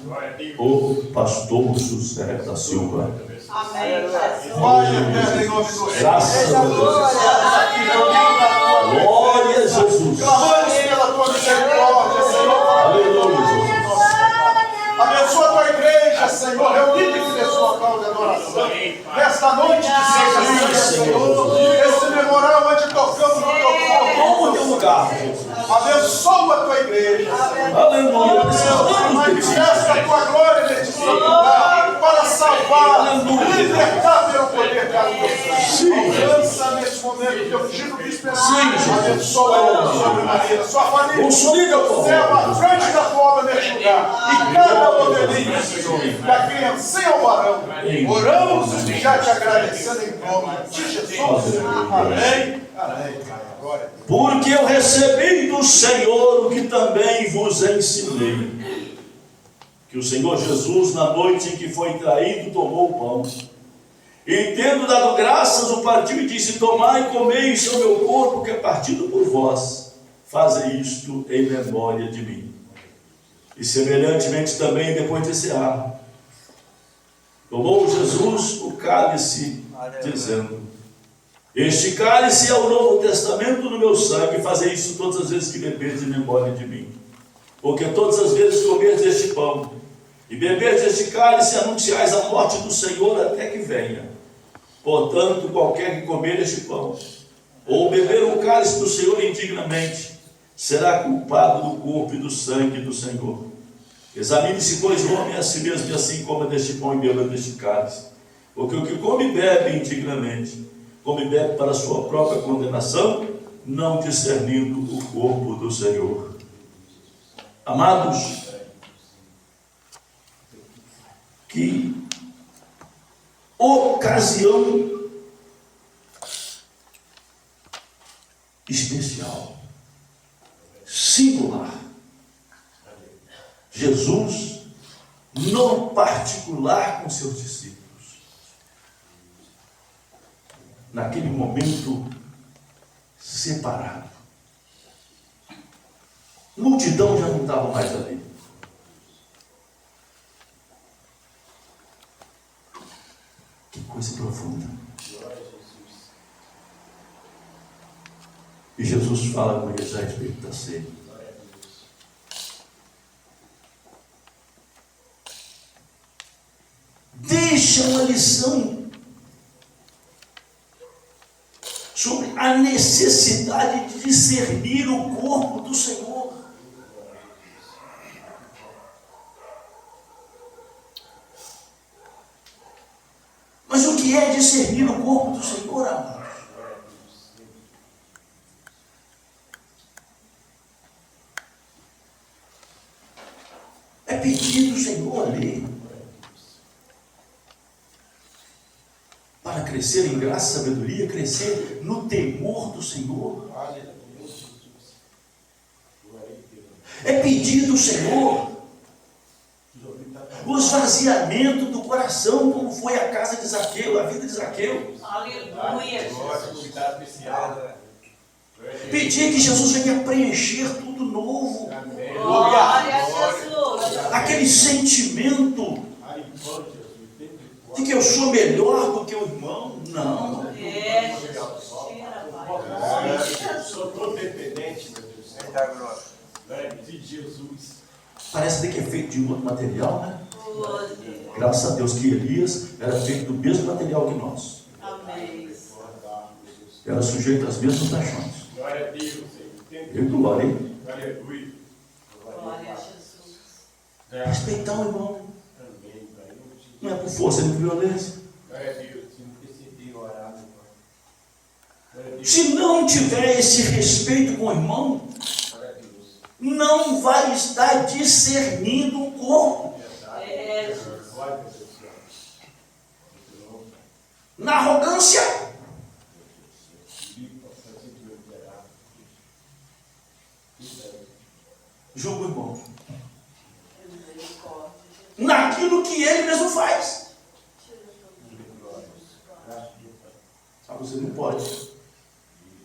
o pastor José da Silva. Amém, Jesus. Pai eterno, em nome do Senhor. Graças a Deus. Glória a Jesus. Clamamos pela tua misericórdia, Senhor. Aleluia, Jesus. Abençoa a tua igreja, Senhor. Reunida aqui nesse local de adoração. Nesta noite de Sexta-feira, Senhor. Esse memorial onde tocamos no teu corpo. Toma o teu lugar, Jesus. Abençoa a tua igreja, Senhor. Aleluia. Precisamos de ti. Manifesta a tua glória neste lugar para salvar, libertar pelo poder da tua alcança neste momento teu filho de esperança. Abençoa ela sobremaneira, sua família. Consolida o teu Serva à frente da tua obra neste lugar. E cada ovelhinha, Senhor, da criancinha ao varão. Oramos e já te agradecendo em nome de Jesus. Amém. Amém. Glória a Deus. Porque eu recebi do Senhor o que também vos ensinei. Que o Senhor Jesus, na noite em que foi traído, tomou o pão. E tendo dado graças, o partiu e disse: tomai e comei, isso é o meu corpo que é partido por vós. Fazei isto em memória de mim. E semelhantemente também, depois de cear, tomou Jesus o cálice, dizendo: este cálice é o Novo Testamento no meu sangue, fazei isso todas as vezes que beberdes em memória de mim. Porque todas as vezes que comerdes este pão e beberdes este cálice, anunciais a morte do Senhor até que venha. Portanto, qualquer que comer este pão ou beber o cálice do Senhor indignamente, será culpado do corpo e do sangue do Senhor. Examine-se, pois, o homem a si mesmo, e assim coma deste pão e beba deste cálice. Porque o que come e bebe indignamente, come e bebe para a sua própria condenação, não discernindo o corpo do Senhor. Amados, que ocasião especial, singular. Jesus, no particular com seus discípulos, naquele momento separado. Multidão já não estava mais ali. Que coisa profunda. E Jesus fala com eles a respeito da ceia. Deixa uma lição sobre a necessidade de discernir o corpo do Senhor. Mas o que é discernir o corpo do Senhor, amados? É pedir do Senhor ali para crescer em graça e sabedoria, crescer no temor do Senhor. É pedir do Senhor o esvaziamento do coração, como foi a casa de Zaqueu, a vida de Zaqueu. Aleluia. Pedir que Jesus venha preencher tudo novo. Glória a Jesus. Aquele sentimento de que eu sou melhor do que o irmão. Não. É, Jesus. Tira, Pai. Sou todo dependente, meu Deus. De Jesus. Parece até que é feito de outro material, né? Oh, Deus. Graças a Deus que Elias era feito do mesmo material que nós. Amém. Era sujeito às mesmas paixões. Glória a Deus, Senhor. E glória, hein? Aleluia. Glória a Jesus. Respeitar o irmão. Amém, Pai. Não é por força nem por violência. Glória a Deus. Se não perceber orar, meu Pai. Glória a Deus. Se não tiver esse respeito com o irmão, Glória a Deus. não vai estar discernindo o corpo. É, Jesus. Glória a Deus. na arrogância. Julga o irmão naquilo que ele mesmo faz.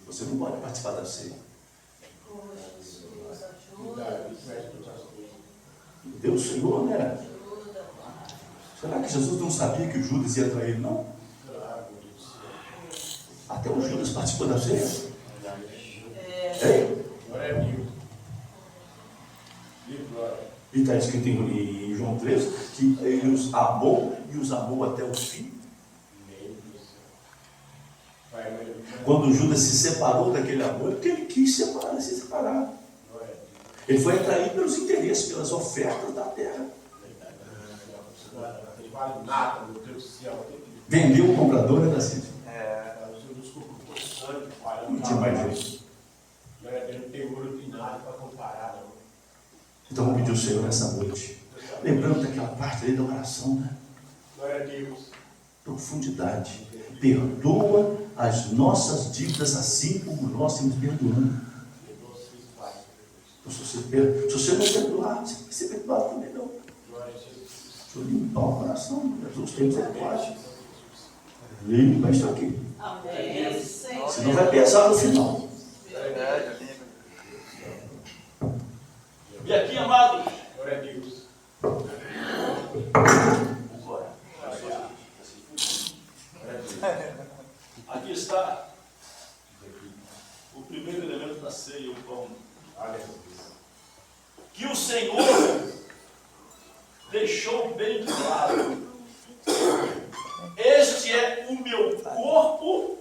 Você não pode participar da ceia. Deus, Senhor, né? Será que Jesus não sabia que o Judas ia trair ele, não? Até o Judas participou da ceia. E está escrito em João 3 que ele os amou e os amou até o fim. Quando Judas se separou daquele amor, porque ele quis se separar. Ele foi atraído pelos interesses, pelas ofertas da terra. Vendeu o comprador, né, da Cid? Não tinha mais jeito. Então vamos pedir ao Senhor nessa noite, lembrando daquela parte ali da oração, né? Profundidade. Perdoa as nossas dívidas assim como nós temos perdoando. Então, se você não perdoar, você vai ser perdoado também, não. Deixa eu limpar o coração. Jesus tem misericórdia. Limpa isso aqui. Amém. Senão vai pesar no final. E aqui, amados, aqui está o primeiro elemento da ceia, o pão. Que o Senhor deixou bem claro: este é o meu corpo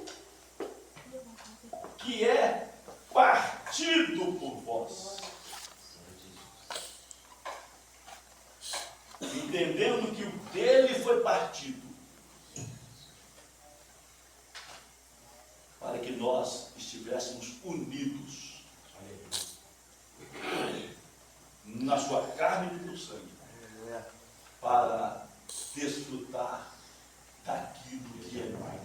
que é partido por vós. Entendendo que o dele foi partido para que nós estivéssemos unidos na sua carne e no sangue, para desfrutar daquilo que é mais.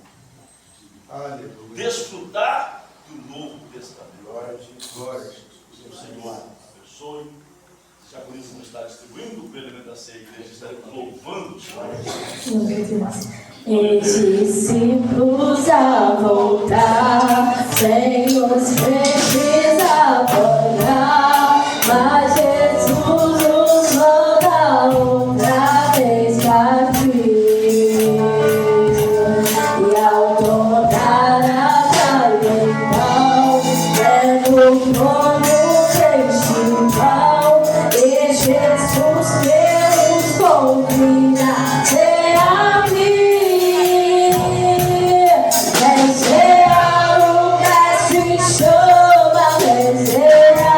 Desfrutar do Novo Testamento. Glória. O Senhor abençoe. Já por isso não está distribuindo o elemento da ceia, a igreja está louvando o Senhor. E discípulos a voltar, sem os precisa pagar, mas Jesus nos manda outra vez partir. E ao tornar a caia então, vendo como festival, e Jesus Deus convida a vir. Vencerá o mestre chama, vencerá.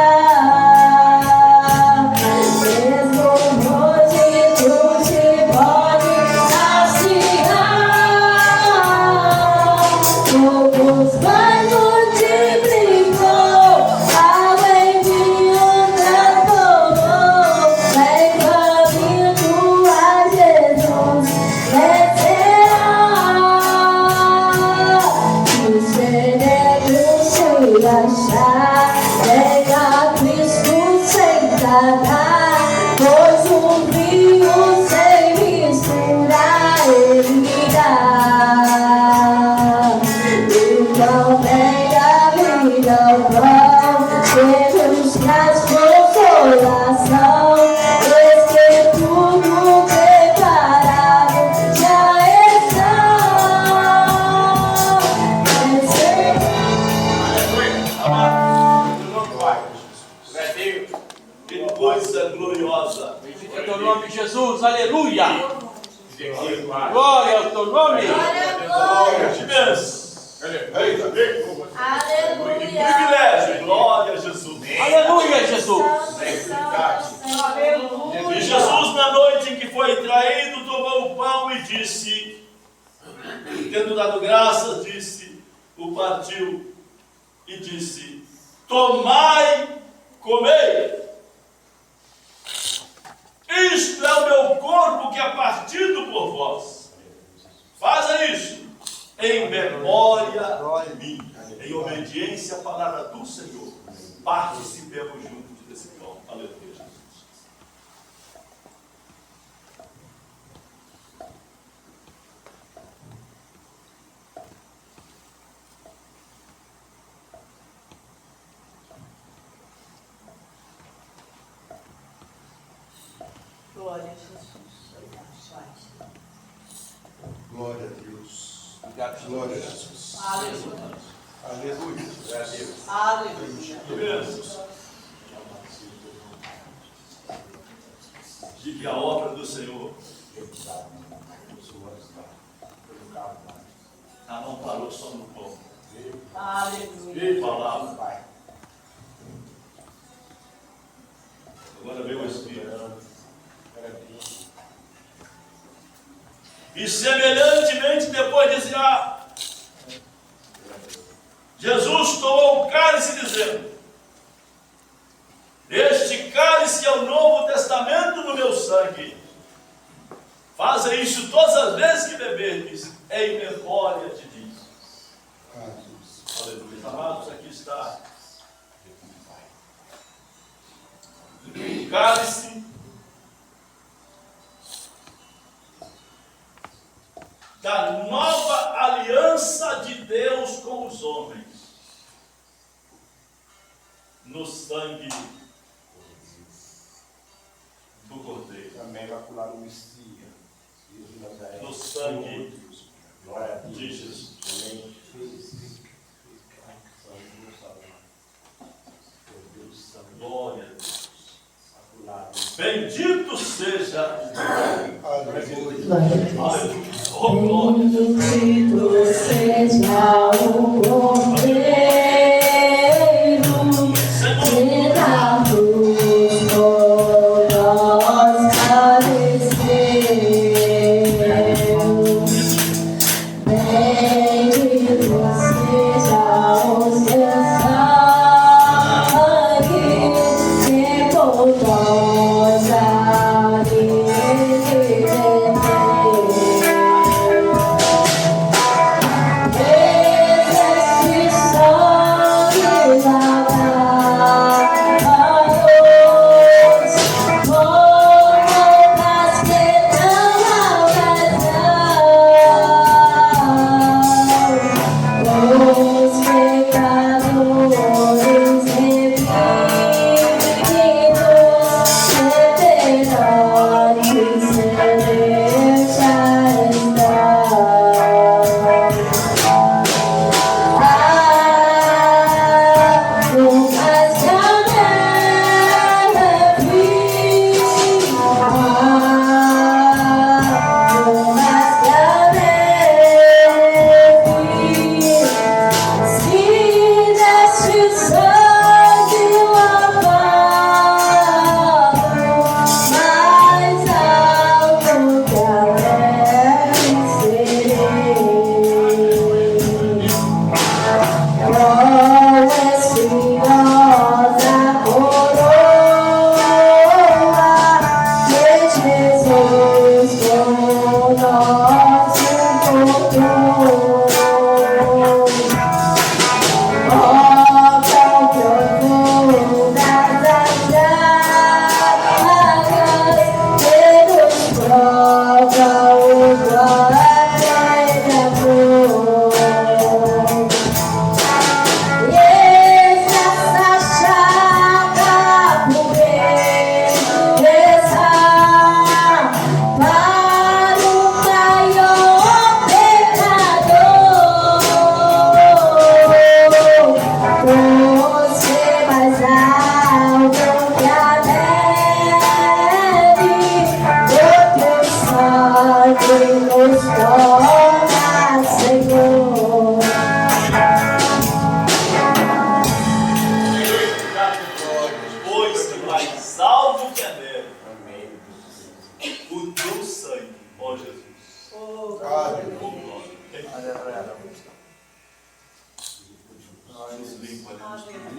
Mesmo multitude pode assinar. Todos vai multiplicou, ao envio transformou. Vem caminho a Jesus, vencerá. Que o cerebro se achar, venha Cristo sem tardar, pois um vinho sem misturar ele dá. Então venha, liga o pão, Deus traz consolação, eis que tudo preparado já está. Que coisa gloriosa. É teu nome, Jesus, aleluia. Glória ao teu nome. Privilégio, glória a Jesus. Aleluia, Jesus. E Jesus, na noite em que foi traído, tomou o pão e disse, tendo dado graças, disse, o partiu e disse: tomai, comei. Isto é o meu corpo que é partido por vós. Faça isso em memória de mim, em obediência à palavra do Senhor. Participemos juntos desse pão. Aleluia, Jesus. Glória a Jesus. Glória a Deus. Obrigado, Glória a Jesus. Aleluia. Aleluia. Glória a Deus. Aleluia. Diga a obra do Senhor. A mão parou só no pão. Aleluia. Palavra. Agora veio o Espírito. E semelhantemente depois dizia, Jesus tomou o cálice dizendo, este cálice é o Novo Testamento no meu sangue. Fazem isso todas as vezes que beberdes, em memória de mim. Aleluia. Amados, aqui está o cálice da nova aliança de Deus com os homens, no sangue do Cordeiro, Também vai pular no Messia. no sangue de Jesus. Glória a Deus. Bendito seja o Deus. Aleluia. Oh, glória a Deus. Bendito seja o Cordeiro que na cruz por nós padeceu. Bendito seja o seu sangue que por nós ali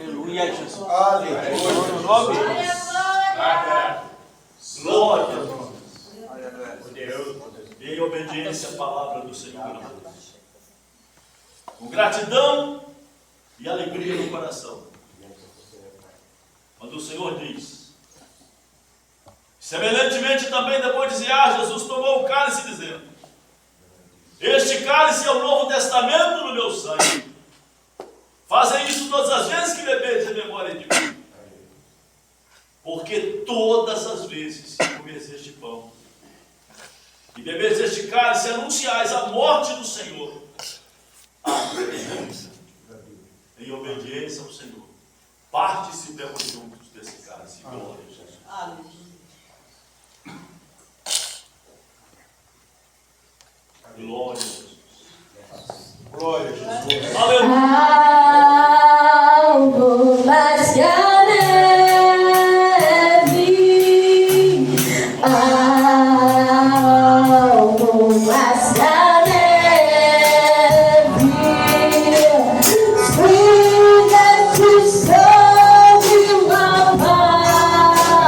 Aleluia, Jesus. Aleluia. No nome de Jesus. Glória a Deus. Em obediência à palavra do Senhor. com gratidão e alegria no coração. Quando o Senhor diz, semelhantemente também depois de cear, Jesus tomou o cálice dizendo, este cálice é o Novo Testamento no meu sangue. Fazem isso todas as vezes que bebedes em memória de mim. Porque todas as vezes que comeres este pão e beberes este cálice, anunciais a morte do Senhor. Em obediência ao Senhor, participemos juntos desse cálice. Glória a Jesus. Glória a Jesus. Glória a Jesus. Aleluia. Algo mais que a neve, algo mais que a neve, fluida de sangue lavado,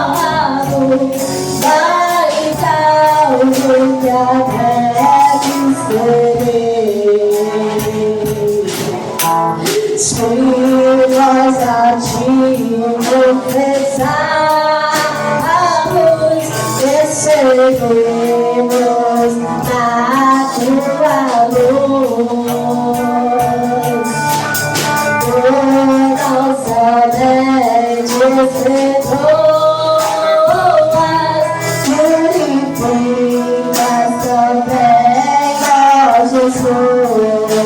mais algo que a neve ser. Se nós a ti confessarmos, receberemos na tua luz. Nossa mente perdoas, purificas também, ó Jesus.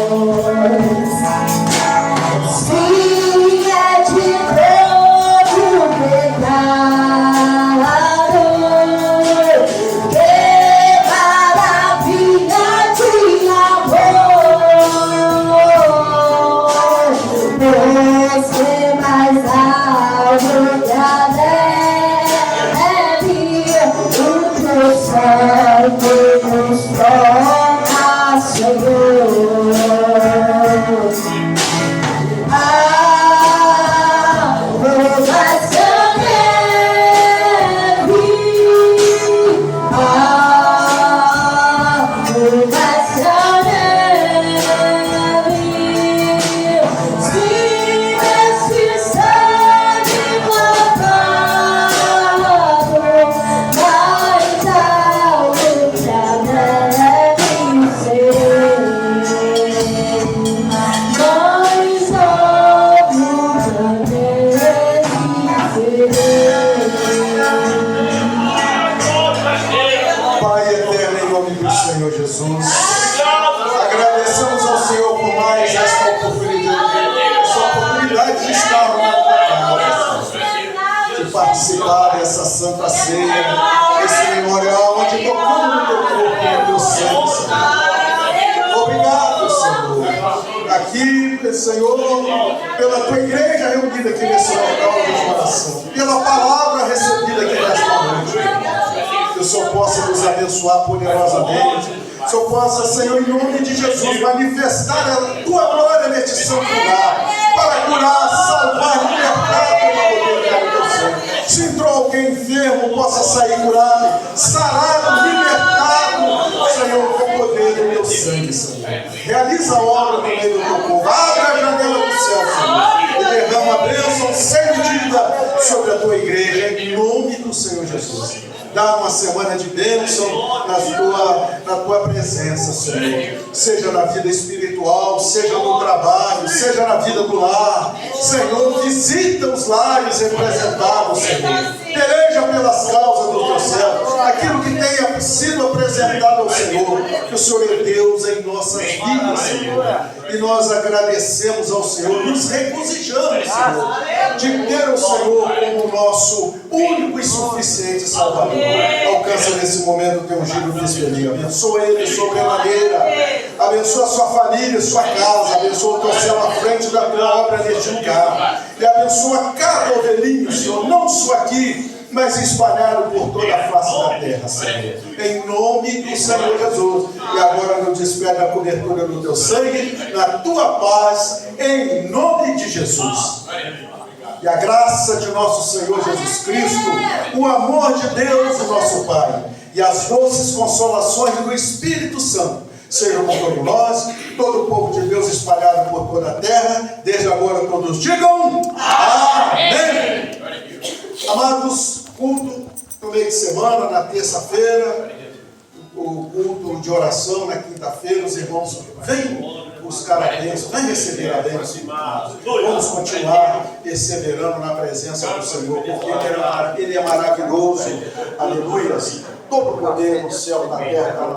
Filha de todo pecado, que maravilha de amor, você mais alto que a neve, o teu sangue nos torna, Senhor. Pai eterno, em nome do Senhor Jesus, agradecemos ao Senhor por mais essa oportunidade de estar na tua casa, de participar dessa santa ceia, desse memorial, onde tocamos no teu corpo e no teu sangue, Senhor. Obrigado, Senhor. Aqui, Senhor, pela tua igreja reunida aqui nesse local de oração, pela palavra recebida aqui nesta noite. Que o Senhor possa nos abençoar poderosamente. Que o Senhor possa, Senhor, em nome de Jesus, manifestar a tua glória neste santo lugar, para curar, salvar, libertar pelo poder do teu sangue. Se entrou alguém enfermo, possa sair curado, sarado, libertado, Senhor, com o poder do teu sangue, Senhor. Realiza a obra no meio do teu povo. Abre a janela do céu, Senhor, e derrama a bênção sem medida sobre a tua igreja, em nome do Senhor Jesus. Dá uma semana de bênção na tua presença, Senhor. Seja na vida espiritual, seja no trabalho, seja na vida do lar. Senhor, visita os lares representados, Senhor. Peleja pelas causas do teu céu. Aquilo que tenha sido apresentado ao Senhor. Que o Senhor é Deus em nossas vidas, Senhor. E nós agradecemos ao Senhor, nos regozijamos, Senhor, de ter o Senhor como o nosso único e suficiente Salvador. Alcança nesse momento o teu ungido despedir. Abençoa ele sobremaneira. Abençoa a sua família, sua casa. Abençoa o teu céu à frente da tua obra neste lugar. E abençoa cada ovelhinho, Senhor, não só aqui, mas espalhado por toda a face da terra, Senhor. Em nome do Senhor Jesus. E agora nos despede a cobertura do teu sangue, na tua paz, em nome de Jesus. E a graça de nosso Senhor Jesus Cristo, o amor de Deus, o nosso Pai, e as doces consolações do Espírito Santo, seja com todos nós, todo o povo de Deus espalhado por toda a terra, desde agora todos digam amém. Amados, culto no meio de semana, na terça-feira, o culto de oração na quinta-feira, os irmãos vêm buscar a bênção, vem receber a bênção. Vamos continuar perseverando na presença do Senhor, porque Ele é maravilhoso. Aleluia. Todo o poder no céu e na terra.